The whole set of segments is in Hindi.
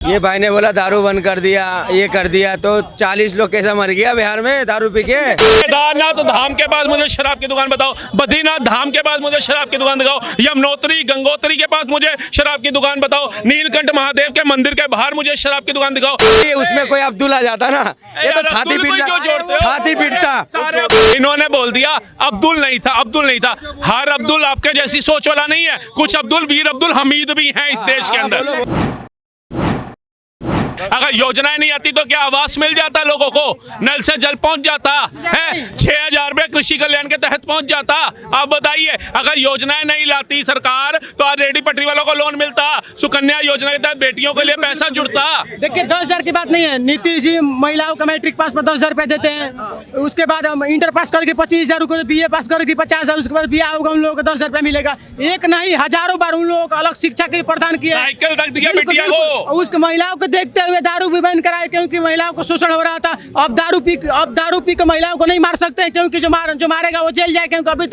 ये भाई ने बोला दारू बंद कर दिया, ये कर दिया, तो 40 लोग कैसे मर गया बिहार में दारू पी के। केदारनाथ धाम के पास मुझे शराब की दुकान बताओ, बद्रीनाथ धाम के पास मुझे शराब की दुकान दिखाओ, यमुनोत्री गंगोत्री के पास मुझे शराब की दुकान बताओ, नीलकंठ महादेव के मंदिर के बाहर मुझे शराब की दुकान दिखाओ। उसमें कोई अब्दुल आ जाता ना, ये तो छाती पीटता। इन्होंने बोल दिया अब्दुल नहीं था, अब्दुल नहीं था। हर अब्दुल आपके जैसी सोच वाला नहीं है, कुछ अब्दुल वीर अब्दुल हमीद भी हैं इस देश के अंदर। अगर योजनाएं नहीं आती तो क्या आवास मिल जाता लोगों को, नल से जल पहुंच जाता है, 6,000 रुपए कृषि कल्याण के तहत पहुंच जाता। आप बताइए, अगर योजनाएं नहीं लाती सरकार तो आज रेडी पटरी वालों को लोन मिलता, सुकन्या योजना के तहत बेटियों के लिए पैसा जुड़ता। देखिए 10,000 की बात नहीं है, नीतीश जी महिलाओं का मैट्रिक पास पर 10,000 रुपए देते हैं, उसके बाद इंटर पास करके 25,000 रुपए, BA पास करके 50,000, उसके बाद ब्याह होगा उन लोगों को 10,000 रुपए मिलेगा। एक नहीं हजारों बार उन लोगों को अलग शिक्षा के प्रदान किया, साइकिल रख दिया बिटिया को। उसको महिलाओं को देखते हुए दारू भी बैन कराए, क्योंकि महिलाओं को शोषण हो रहा था। अब दारू पी के महिलाओं को नहीं मार सकते हैं, क्योंकि जो मारेगा वो जेल जाए, क्योंकि अभी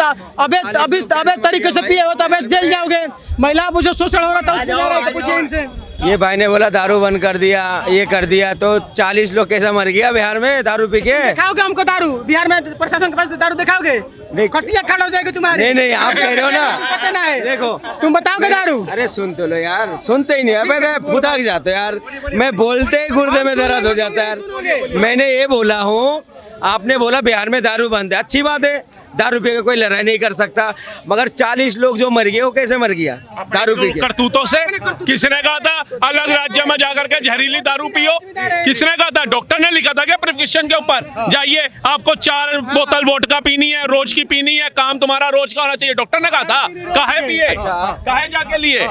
तरीके से पिए हो तो अभी जेल जाओगे। महिलाओं को जो शोषण हो रहा था पूछिए इनसे। ये भाई ने बोला दारू बंद कर दिया, ये कर दिया, तो 40 लोग कैसे मर गया बिहार में दारू पी के। दिखाओगे हमको दारू, बिहार में प्रशासन के पास दारू दिखाओगे, खटिया खड़ा हो जाएगी तुम्हारी। नहीं आप कह रहे हो ना, पता ना है, देखो तुम बताओगे दारू। अरे सुन तो लो यार, सुनते ही नहीं, अबे फुदक जाते यार, मैं बोलते ही गुर्दे में दर्द हो जाता है यार। मैंने ये बोला हूँ, आपने बोला बिहार में दारू बंद है, अच्छी बात है, दारू पी के कोई लड़ाई नहीं कर सकता, मगर 40 लोग जो मर गए वो कैसे मर गया दारू पी के? करतूतों से। किसने कहा था अलग राज्य में जाकर के जहरीली दारू पियो? किसने कहा था? डॉक्टर ने लिखा था क्या प्रिस्क्रिप्शन के ऊपर, जाइए आपको 4 बोतल वोडका पीनी है, रोज की पीनी है, काम तुम्हारा रोज का होना चाहिए, डॉक्टर ने कहा था? काहे पिए, काहे जाके लिए?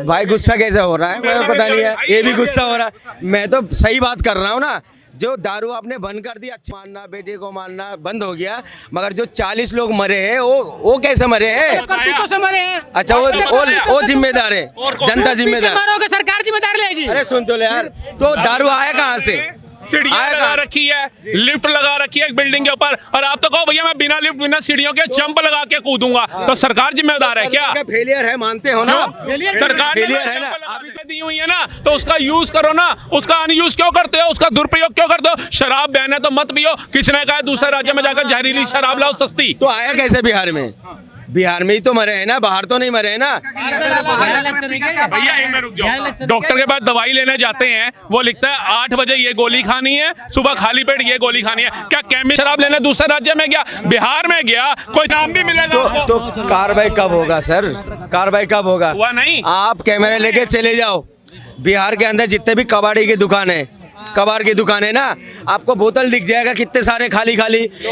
भाई गुस्सा कैसे हो रहा है, मैं पता नहीं है, ये भी गुस्सा हो रहा है। मैं तो सही बात कर रहा हूँ ना, जो दारू आपने बंद कर दिया, अच्छा मानना, बेटे को मानना बंद हो गया, मगर जो 40 लोग मरे हैं वो कैसे मरे हैं? करतूतों से मरे हैं। अच्छा वो जिम्मेदार है, जनता जिम्मेदार, सरकार जिम्मेदार लेगी। अरे सुन तो ले यार, तो दारू आया कहाँ से? सीढ़ियां लगा रखी है, लिफ्ट लगा रखी है एक बिल्डिंग के ऊपर, और आप तो कहो भैया मैं बिना लिफ्ट बिना सीढ़ियों के जंप लगा के कूदूंगा, तो सरकार जिम्मेदार है क्या? फेलियर है, मानते हो ना? सरकार फेलियर है ना, अभी तो दी हुई है ना, तो उसका यूज करो ना, उसका अनयूज क्यों करते हो, उसका दुरुपयोग क्यों करते हो? शराब बैन है तो मत पियो, किसने कहा दूसरे राज्य में जाकर जहरीली शराब लाओ सस्ती? तो आया कैसे बिहार में? बिहार में ही तो मरे हैं ना, बाहर तो नहीं मरे हैं ना। भैया एक रुक जाओ, डॉक्टर के पास दवाई लेने जाते हैं, वो लिखता है 8 बजे ये गोली खानी है, सुबह खाली पेट ये गोली खानी है। क्या केमिस्ट शराब लेने दूसरे राज्य में गया, बिहार में गया, कोई नाम भी मिलेगा? तो कार्रवाई कब होगा सर? कार्रवाई कब होगा? हुआ नहीं। आप कैमरे लेके चले जाओ, बिहार के अंदर जितने भी कबाड़ी की दुकान है, कबाड़ की दुकान है ना, आपको बोतल दिख जाएगा कितने सारे खाली।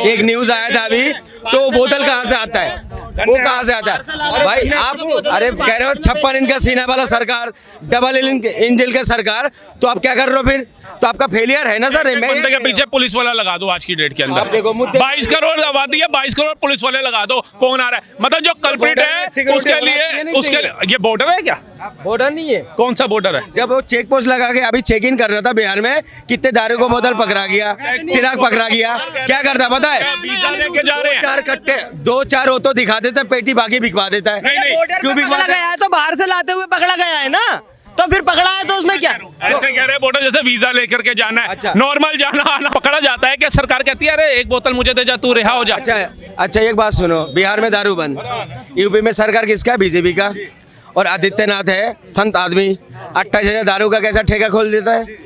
एक न्यूज आया था अभी, तो बोतल कहाँ से आता है, वो कहाँ से आता है भाई? आप अरे कह रहे हो 56 इंच का सीना वाला सरकार, डबल इंजन का सरकार, तो आप क्या कर रहे हो फिर? तो आपका फेलियर है ना सर। बंदे के पीछे पुलिस वाला लगा दो आज की डेट के अंदर। देखो 22 करोड़ आबादी है, 22 करोड़ पुलिस वाले लगा दो, कौन आ रहा है? मतलब जो कल्प्रिट है उसके लिए ये बॉर्डर है क्या? बॉर्डर नहीं है। कौन सा बॉर्डर है? जब वो चेक पोस्ट लगा के अभी चेक इन कर रहा था बिहार में, कितने दारू को बोतल पकड़ा गया, चिराग पकड़ा गया, क्या करता पता है? वीजा लेके जा रहे हैं, 4 कट्टे 2-4 हो तो दिखा देता है, पेटी बाकी बिकवा देता है। क्यों बिकवा गया है? तो बाहर से लाते हुए पकड़ा गया है ना, तो फिर पकड़ा है तो उसमें क्या? ऐसे कह रहे हैं बॉर्डर जैसे वीजा लेकर के जाना है। अच्छा। नॉर्मल जाना आना पकड़ा जाता है कि सरकार कहती है अरे एक बोतल मुझे दे जा, तू रिहा हो जा। अच्छा एक बात सुनो, बिहार में दारू बंद, यूपी में सरकार किसका? बीजेपी का, और आदित्यनाथ है संत आदमी, 28,000 दारू का कैसा ठेका खोल देता है?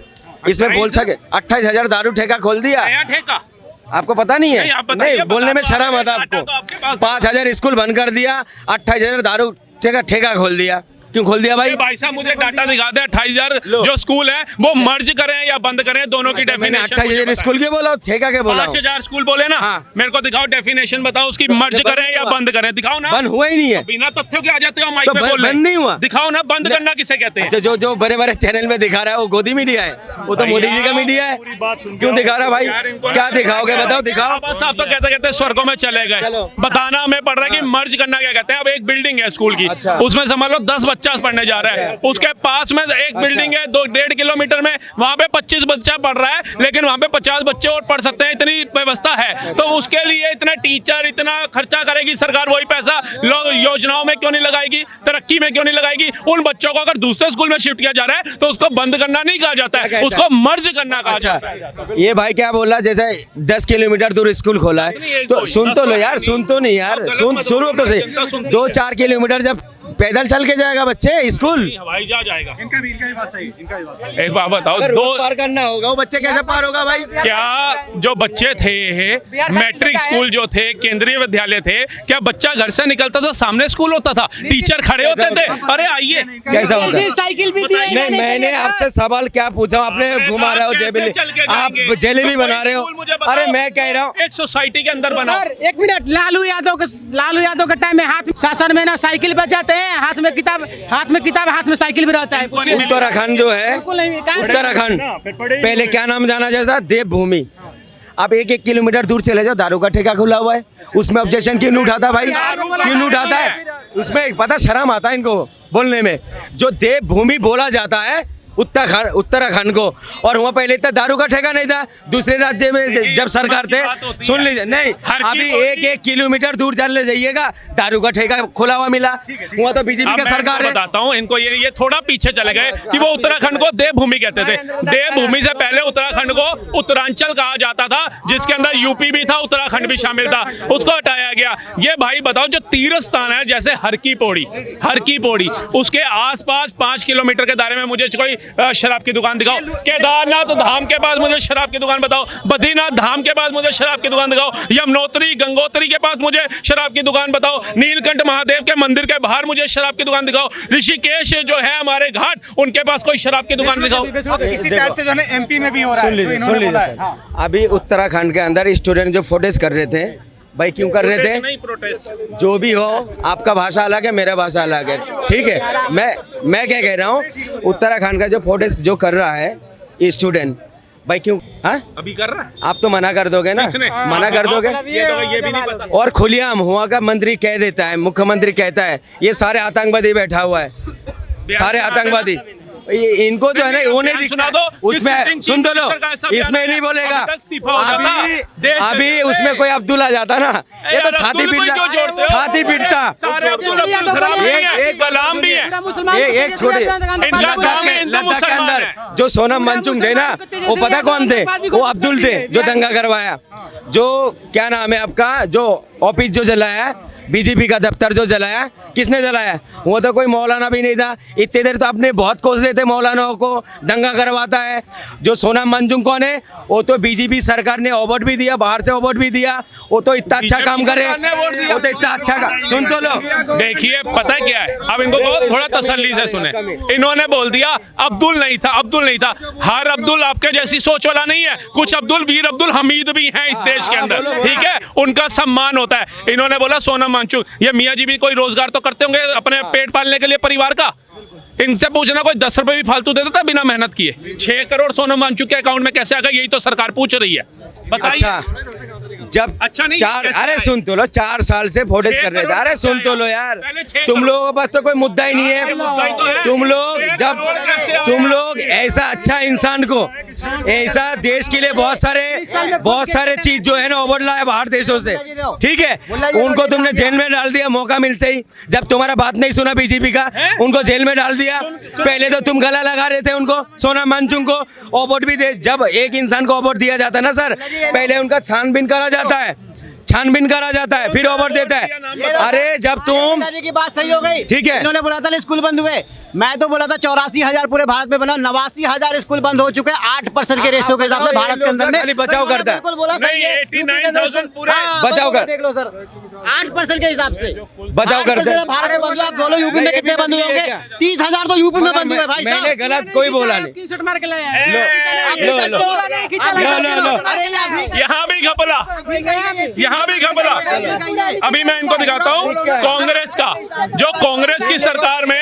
इसमें बोल सके 28,000 दारू ठेका खोल दिया, ठेका आपको पता नहीं है? नहीं बोलने में शर्म आता आपको। तो आपके पास 5,000 स्कूल बंद कर दिया, 28,000 दारू ठेका खोल दिया, क्यों खोल दिया भाई? भाई साहब मुझे डाटा दिखा दे, 28,000 जो स्कूल है वो मर्ज करें या बंद करें, दोनों की डेफिनेशन। 28,000 स्कूल के बोला, ठेका के बोला? 5,000 स्कूल बोले ना। हाँ। मेरे को दिखाओ डेफिनेशन, बताओ उसकी मर्ज करें या बंद करें, दिखाओ ना। बंद हुआ ही नहीं है, बिना तथ्यों के आ जाते हो माइक तो पे बोल रहे। बंद नहीं हुआ, दिखाओ ना, बंद करना किसे कहते हैं? अच्छा जो बड़े चैनल में दिखा रहा है वो गोदी मीडिया है, वो तो मोदी जी का मीडिया है, क्यों दिखा रहा है भाई? क्या दिखाओगे बताओ, दिखाओ। बस आप तो कहते कहते स्वर्गों में चले गए, बताना हमें पड़ रहा है कि मर्ज करना क्या कहते हैं। अब एक बिल्डिंग है स्कूल की, उसमें समझ लो 10 बच्चे बच्चा पढ़ने जा रहा है, उसके पास में एक बिल्डिंग है 2-1.5 किलोमीटर में, वहाँ पे 25 बच्चा पढ़ रहा है, लेकिन वहाँ पे 50 बच्चे और पढ़ सकते हैं, इतनी व्यवस्था है। तो उसके लिए इतने टीचर इतना खर्चा करेगी सरकार, वही पैसा योजनाओं में क्यों नहीं लगाएगी, तरक्की में क्यों नहीं लगाएगी? उन बच्चों को अगर दूसरे स्कूल में शिफ्ट किया जा रहा है तो उसको बंद करना नहीं कहा जाता है, उसको मर्ज करना कहा जाता है। ये भाई क्या बोला, जैसे 10 किलोमीटर दूर स्कूल खोला है, तो सुन तो लो यार, सुन तो नहीं यार, सुनो तो सही। 2-4 किलोमीटर जब पैदल चल के जाएगा बच्चे स्कूल, हवाई जहाज आएगा। इनका भी बात सही, इनका भी बात सही। एक बात बताओ, अगर दो रोड पार करना होगा वो बच्चे कैसे पार होगा भाई? क्या जो बच्चे थे मैट्रिक स्कूल जो थे, केंद्रीय विद्यालय थे, क्या बच्चा घर से निकलता था सामने स्कूल होता था, टीचर खड़े होते थे, अरे आइए कैसा होता है? साइकिल भी दी है नहीं, इन्होंने मैंने पहले आपसे सवाल क्या पूछा, आपने घुमा रहे हो जेबी, आप जलेबी बना रहे हो। अरे मैं कह रहा हूँ एक सोसाइटी के अंदर बना। सर एक मिनट, लालू यादव के टाइम में हाथ शासन में ना साइकिल पे जाते हैं, हाथ में किताब, हाथ में साइकिल भी रहता है। उत्तराखंड जो है, बिल्कुल नहीं, कहाँ से- उत्तराखंड पहले क्या नाम जाना जाता, देवभूमि। अब 1-1 किलोमीटर दूर चले जाओ, दारू का ठेका खुला हुआ है, उसमें ऑब्जेक्शन क्यों नहीं उठाता भाई? क्यों नहीं उठाता है? उसमें पता शर्म आता है इनको बोलने में। जो देवभूमि बोला जाता है उत्तराखंड को, और वहाँ पहले इतना दारू का ठेका नहीं था, दूसरे राज्य में जब सरकार थे, सुन लीजिए, नहीं अभी 1-1 किलोमीटर दूर चलने जाइएगा, दारू का ठेका खुला हुआ मिला, वहाँ तो बीजेपी का सरकार है। बताता हूँ इनको, ये थोड़ा पीछे चले गए कि वो उत्तराखंड को देवभूमि कहते थे। देवभूमि से पहले उत्तराखंड को उत्तरांचल कहा जाता था, जिसके अंदर यूपी भी था, उत्तराखंड भी शामिल था, उसको हटाया गया। ये भाई बताओ, जो तीर्थ स्थान है जैसे हर की पौड़ी, उसके आसपास 5 किलोमीटर के दायरे में मुझे कोई शराब की दुकान दिखाओ, केदारनाथ धाम के पास मुझे शराब की दुकान बताओ, बद्रीनाथ धाम के पास मुझे शराब की दुकान दिखाओ, यमुनोत्री गंगोत्री के पास मुझे शराब की दुकान बताओ, नीलकंठ महादेव के मंदिर के बाहर मुझे शराब की दुकान दिखाओ, ऋषिकेश जो है हमारे घाट, उनके पास कोई शराब की दुकान दिखाओ। इसी टाइप से जो है एमपी में भी हो रहा है। सुन लीजिए सर, अभी उत्तराखंड के अंदर स्टूडेंट जो फोटेज कर रहे थे भाई, क्यों कर रहे थे? नहीं, प्रोटेस्ट जो भी हो, आपका भाषा अलग है, मेरा भाषा अलग है, ठीक है। मैं क्या कह रहा हूँ, उत्तराखंड का जो फोटेज जो कर रहा है स्टूडेंट भाई, क्यों? हाँ अभी कर रहा है, आप तो मना कर दोगे ना, किसने? मना कर दोगे। ये भी नहीं पता। और खुलेआम हुआ का मंत्री कह देता है, मुख्यमंत्री कहता है ये सारे आतंकवादी बैठा हुआ है, सारे आतंकवादी। इनको जो है ना वो नहीं सुना दिखता, दो, उसमें सुन तो लो, इसमें नहीं बोलेगा। अभी उसमें कोई अब्दुल आ जाता ना, ये तो छाती पीटता। एक गुलाम भी है, एक छोटे लद्दाख के अंदर जो सोनम वांगचुक थे ना, वो पता कौन थे? वो अब्दुल थे जो दंगा करवाया, जो क्या नाम है आपका, जो ऑफिस जो जलाया, बीजेपी का दफ्तर जो जलाया, किसने जलाया? वो तो कोई मौलाना भी नहीं था। इतने देर तो आपने बहुत कोस रहे थे मौलानाओं को, दंगा करवाता है। जो सोनम वांगचुक कौन है? वो तो बीजेपी सरकार ने अवार्ड भी दिया, बाहर से अवार्ड भी दिया, वो तो इतना अच्छा काम करे, वो तो इतना अच्छा सुन तो लो। देखिए पता है क्या है, अब इनको थोड़ा तसल्ली से सुने। इन्होंने बोल दिया अब्दुल नहीं था। हर अब्दुल आपके जैसी सोच वाला नहीं है, कुछ अब्दुल वीर अब्दुल हमीद भी हैं इस देश के अंदर, ठीक है, उनका सम्मान होता है। इन्होंने बोला सोनम वांगचुक, ये मियाँ जी भी कोई रोजगार तो करते होंगे अपने पेट पालने के लिए परिवार का, इनसे पूछना कोई 10 रुपए भी फालतू देता था बिना मेहनत किए। 6 करोड़ सोनम वांगचुक के अकाउंट में कैसे आ गया, यही तो सरकार पूछ रही है, बताइए। अच्छा, जब अच्छा नहीं, चार, कैसे अरे आए? सुन तो लो, 4 साल से फोटेज कर रहे थे। अरे सुन तो लो यार, पहले 6 तुम लोगों के पास तो कोई मुद्दा ही नहीं मुद्दा ही तो है। है। तुम लोग 6 जब करोड़ कैसे आए? तुम लोग ऐसा अच्छा इंसान को, ऐसा देश के लिए बहुत सारे चीज जो है ना अवार्ड लाया बाहर देशों से, ठीक है, उनको तुमने जेल में डाल दिया मौका मिलते ही। जब तुम्हारा बात नहीं सुना बीजेपी का, उनको जेल में डाल दिया। पहले तो तुम गला लगा रहे थे उनको, सोनम वांगचुक को अवार्ड भी दे। जब एक इंसान को अवार्ड दिया जाता है ना सर, पहले उनका छानबीन करा जाता है, फिर अवार्ड देता है। अरे जब तुम की बात सही हो गई, ठीक है, इन्होंने बोला था ना स्कूल बंद हुए, मैं तो बोला था 84,000 पूरे भारत में बना, 89,000 स्कूल बंद हो चुके हैं 8% के रेशो के हिसाब से भारत के अंदर में। खाली बचाव करता है। बिल्कुल बोला सही है, 89,000 पूरे बचाव कर, देख लो सर, 8% के हिसाब से बचाव करते हैं। भारत में बंद हुआ। आप बोलो यूपी में कितने बंद हुए होंगे? 30,000 तो यूपी में बंद हुए भाई साहब। मैंने गलत कोई बोला नहीं। स्क्रीनशॉट मार के लाया है। लो। अरे यहाँ भी घपला। अभी मैं इनको दिखाता हूँ कांग्रेस का, जो कांग्रेस की सरकार में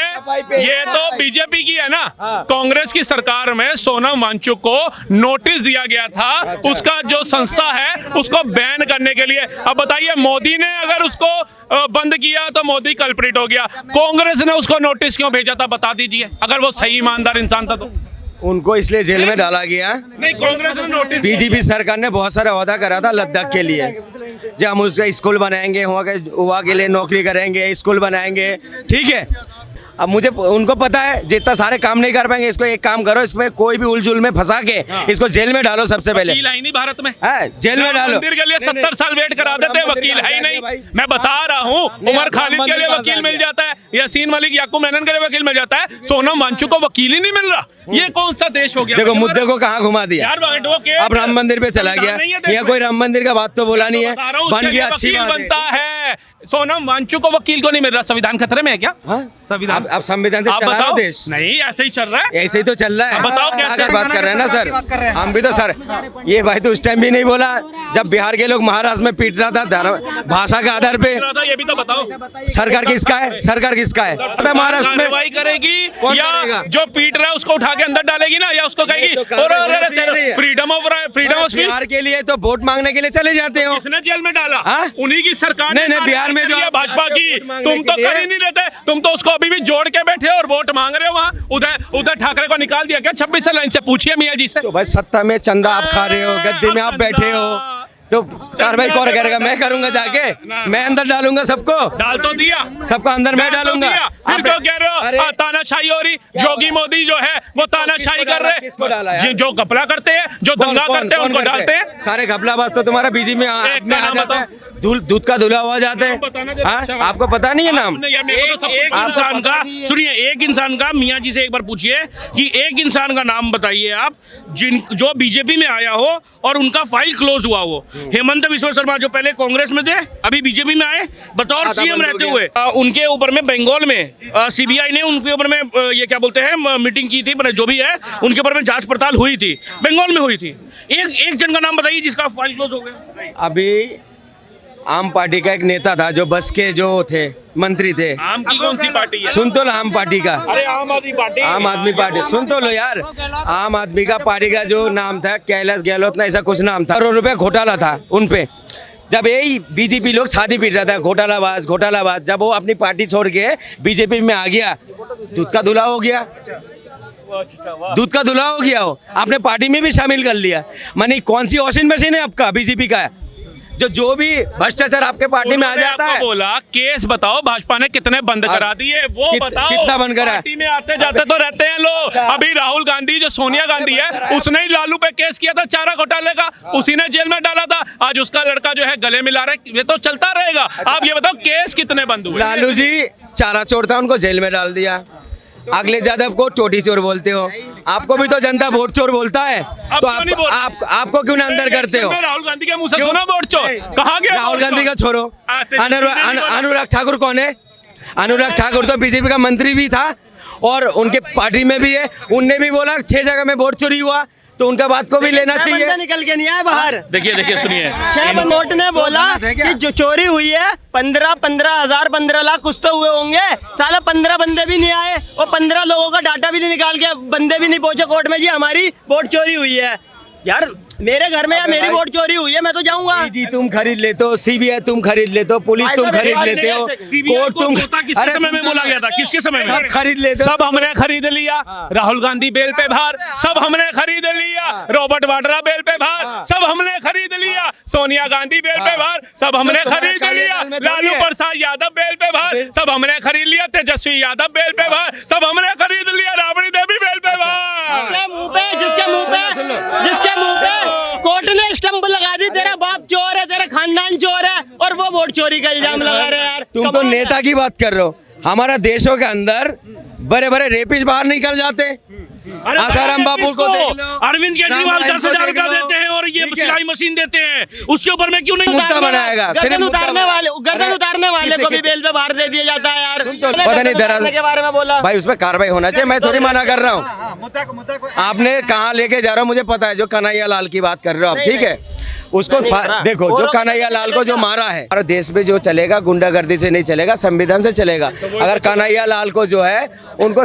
ये तो बीजेपी की है ना। कांग्रेस की सरकार में सोनम वांगचुक को नोटिस दिया गया था, उसका जो संस्था है उसको बैन करने के लिए। अब बताइए, मोदी ने अगर उसको बंद किया तो मोदी कल्प्रिट हो गया, कांग्रेस ने उसको नोटिस क्यों भेजा था बता दीजिए, अगर वो सही ईमानदार इंसान था तो। उनको इसलिए जेल में डाला गया। नहीं, कांग्रेस ने नोटिस बीजेपी सरकार ने बहुत सारा वादा करा था लद्दाख के लिए, जब हम उसका स्कूल बनाएंगे, वहाँ के लिए नौकरी करेंगे, स्कूल बनाएंगे, ठीक है। अब मुझे उनको पता है जितना सारे काम नहीं कर पाएंगे, इसको एक काम करो, इसमें कोई भी उलझुल में फंसा के इसको जेल में डालो सबसे पहले। वकील है ही नहीं भारत में, जेल में डालो। मंदिर के लिए 70 साल वेट करा देते, वकील है ही नहीं। मैं बता रहा हूँ, उमर खालिद के लिए वकील मिल जाता है, यासीन मलिक, याकूब मेनन के लिए वकील मिल जाता है, सोनम वांगचुक को वकील ही नहीं मिल रहा। ये कौन सा देश हो गया? देखो मुद्दे को कहाँ घुमा दिया, अब राम मंदिर पे चला गया। यहाँ कोई राम मंदिर का बात तो बोला नहीं है, बन गया, अच्छी बात बनता है। सोनम वांगचुक को वकील को नहीं मिल रहा, संविधान खतरे में है क्या? संविधान, अब संविधान से चला रहा है देश। नहीं, ऐसे ही चल रहा है, ऐसे ही तो चल रहा है। बताओ कैसे अगर बात कर रहे हैं ना सर, हम भी तो सर, ये भाई तो उस टाइम भी नहीं बोला जब बिहार के लोग महाराष्ट्र में पीट रहा था भाषा के आधार पे। ये भी तो बताओ, सरकार किसका है? सरकार किसका है? महाराष्ट्र में कार्रवाई करेगी या करेगा? जो पीट रहा है उसको उठा के अंदर डालेगी ना, या उसको कहेगी फ्रीडम ऑफ स्पीच। बिहार के लिए तो वोट मांगने के लिए चले जाते हो। किसने जेल में डाला? हाँ? उन्हीं की सरकार ने। नहीं, बिहार में जो भाजपा की, तुम तो कर ही नहीं लेते, तुम तो उसको अभी भी जोड़ के बैठे हो और वोट मांग रहे हो। वहाँ उधर ठाकरे को निकाल दिया क्या 26 लाइन से? पूछिए मियाँ जी से। तो भाई सत्ता में चंदा आप खा रहे हो, गद्दी में आप बैठे हो, तो कार्रवाई कौन करेगा? मैं करूंगा जाके, मैं अंदर डालूंगा सबको। डाल तो दिया, सबको अंदर मैं डालूंगा। फिर क्यों कह रहे हो तानाशाही हो रही? जोगी मोदी जो है वो तानाशाही कर रहे हैं, जो घपला करते हैं, जो दंगा करते हैं, उनको डालते हैं। सारे घपलाबाज तो तुम्हारा बीजी में दूध का धुला हुआ जाते हैं। आपको पता नहीं है नाम? एक इंसान का, सुनिए, एक इंसान का, मियाँ जी से एक बार पूछिए कि एक इंसान का नाम बताइए आप जो बीजेपी में आया हो और उनका फाइल क्लोज हुआ हो। हेमंत बिस्वा शर्मा जो पहले कांग्रेस में थे, अभी बीजेपी में आए, बतौर सीएम रहते हुए उनके ऊपर में बंगाल में सीबीआई ने उनके ऊपर में ये क्या बोलते हैं मीटिंग की थी, जो भी है उनके ऊपर में जांच पड़ताल हुई थी, बंगाल में हुई थी। एक जन का नाम बताइए जिसका फाइल क्लोज हो गया। अभी आम पार्टी का एक नेता था जो बस के जो थे मंत्री थे। आम की कौन सी पार्टी है? सुन तो लो, आम पार्टी का। अरे आम आदमी पार्टी। आम आदमी पार्टी सुन तो लो यार। आम आदमी का पार्टी का जो नाम था कैलाश गहलोत ना, ऐसा कुछ नाम था। करोड़ रुपए घोटाला था उन पे। जब यही बीजेपी लोग छाती पीट रहा था, घोटालाबाज, जब वो अपनी पार्टी छोड़ के बीजेपी में आ गया, दूध का धुला हो गया। दूध का धुला हो गया, वो आपने पार्टी में भी शामिल कर लिया। मानी कौन सी वॉशिंग मशीन है आपका बीजेपी का? जो भी भ्रष्टाचार आपके पार्टी में आ जाता है। बोला केस बताओ भाजपा ने कितने बंद करा दिए, वो बताओ। कितना बंद करा? पार्टी में आते जाते तो रहते हैं लोग। अभी राहुल गांधी, जो सोनिया गांधी है, उसने ही लालू पे केस किया था चारा घोटाले का, उसी ने जेल में डाला था। आज उसका लड़का जो है गले मिला रहा है, ये तो चलता रहेगा। आप ये बताओ केस कितने बंद हुए? लालू जी चारा चोर था, उनको जेल में डाल दिया। अखिलेश यादव को टोटी चोर बोलते हो, आपको भी तो जनता वोट चोर बोलता है, तो आपको क्यों ना अंदर करते हो? राहुल गांधी के मुंह से सुना वोट चोर? कहाँ गया राहुल गांधी का छोड़ो, अनुराग ठाकुर कौन है? अनुराग ठाकुर तो बीजेपी का मंत्री भी था और उनके पार्टी में भी है। उनने भी बोला 6 जगह में वोट चोरी हुआ, तो उनका बात को भी लेना चाहिए। निकल के नहीं आए बाहर। देखिए सुनिए, 6 कोर्ट ने बोला कि जो चोरी हुई है 15,000 15 लाख कुछ तो हुए होंगे। साला 15 बंदे भी नहीं आए और 15 लोगों का डाटा भी नहीं निकाल के, बंदे भी नहीं पहुंचे कोर्ट में जी हमारी वोट चोरी हुई है। यार मेरे घर में या मेरी वोट चोरी हुई है, मैं तो जाऊंगा। ईडी तुम खरीद लेते हो, सीबीआई तुम खरीद लेते हो, पुलिस तुम खरीद लेते हो, कोर्ट तुम। किसके समय में बोला गया था? किसके समय में? सब खरीद लेते हो। सब हमने खरीद लिया। राहुल गांधी बेल पे बाहर, सब हमने खरीद लिया। रॉबर्ट वाड्रा बेल पे बाहर, सब हमने खरीद लिया। सोनिया गांधी बेल पे बाहर, सब हमने खरीद लिया। लालू प्रसाद यादव बेल पे बाहर, सब हमने खरीद लिया। तेजस्वी यादव बेल पे बाहर, सब हमने खरीद लिया। राबड़ी देवी बेल पे बाहर। जिसके मुंह पे कोर्ट ने स्टंप लगा दी, तेरा बाप चोर है, तेरा खानदान चोर है, और वो वोट चोरी का इल्जाम लगा रहे हैं। यार तुम तो नेता की बात कर रहे हो। हमारा देशों के अंदर बड़े बड़े रेपिस्ट बाहर निकल जाते। आसाराम बापू को देख लो, अरविंद केजरीवाल 10,000 रुपया देते हैं और ये सिलाई मशीन देते हैं, उसके ऊपर में क्यों नहीं मुद्दा बनाएगा? गर्दन उतारने वाले को भी बेल पे बाहर दे दिया जाता है। यार पता नहीं दरअसल के बारे में बोला भाई, उस पर कार्रवाई होना चाहिए। मैं थोड़ी मना कर रहा हूँ। आपने कहाँ लेके जा रहा हूँ मुझे पता है, जो कन्हैया लाल की बात कर रहे हो आप, ठीक है। उसको देखो जो कन्हैया लाल को जो मारा है, हमारे देश में जो चलेगा गुंडागर्दी से नहीं चलेगा, संविधान से चलेगा। अगर कन्हैया लाल को जो है उनको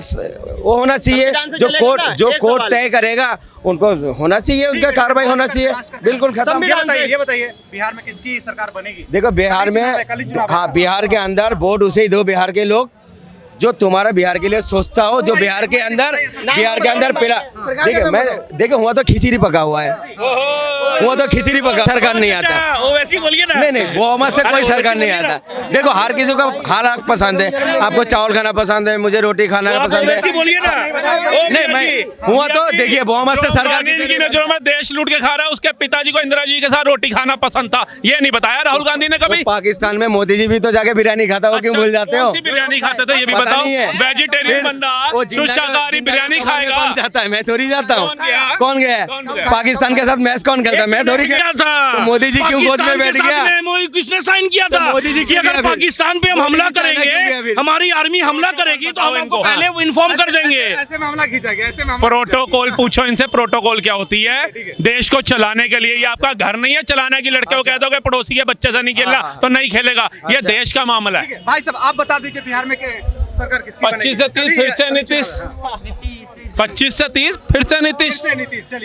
वो होना चाहिए, जो कोर्ट तय करेगा उनको होना चाहिए, उनका कार्रवाई होना चाहिए, बिल्कुल खत्म। ये बताइए बिहार में किसकी सरकार बनेगी? देखो बिहार में, हाँ बिहार के अंदर वोट उसे ही दो, बिहार के लोग जो तुम्हारा बिहार के लिए सोचता हो, जो बिहार के अंदर पिला। देखो हुआ तो खिचड़ी पका हुआ है, वो तो खिचड़ी पका, सरकार नहीं आता। वो वैसी बोलिए ना। नहीं बहुमत से कोई सरकार नहीं आता। देखो हर किसी को हाल पसंद है, आपको चावल खाना पसंद है, मुझे रोटी खाना पसंद है, बोलिए ना। नहीं मैं हुआ तो देखिए बहुमत से सरकार की नजरों में देश लूट के खा रहा है, उसके पिताजी को इंदिरा जी के साथ रोटी खाना पसंद था, ये नहीं बताया राहुल गांधी ने कभी। पाकिस्तान में मोदी जी भी तो जाके बिरयानी खाता हो, क्यों भूल जाते हो? बिरयानी खाते थे ये भी बताओ। वेजिटेरियन बंदा जो शाकाहारी बिरयानी खाएगा, कौन जाता है? मैं थोड़ी जाता हूँ। कौन गया? पाकिस्तान के साथ मैच कौन खेलता है? मैं थोड़ी क्या था? तो मोदी जी क्यों गोद में बैठ गया? MOU किसने साइन किया था? मोदी जी कि अगर पाकिस्तान पे हम हमला करेंगे, हमारी आर्मी हमला करेगी तो हम आपको पहले इन्फॉर्म कर देंगे। ऐसे मामला खींचा गया, ऐसे मामला प्रोटोकॉल पूछो इनसे, प्रोटोकॉल क्या होती है? देश को चलाने के लिए, ये आपका घर नहीं है चलाने की, लड़के को कह दोगे पड़ोसी के बच्चे से नहीं खेलना तो नहीं खेलेगा, ये देश का मामला है। भाई साहब आप बता दीजिए बिहार में सरकार किसकी 25 से 30 फिर से नीतीश, 25 से 30 फिर से नीतीश। चलिए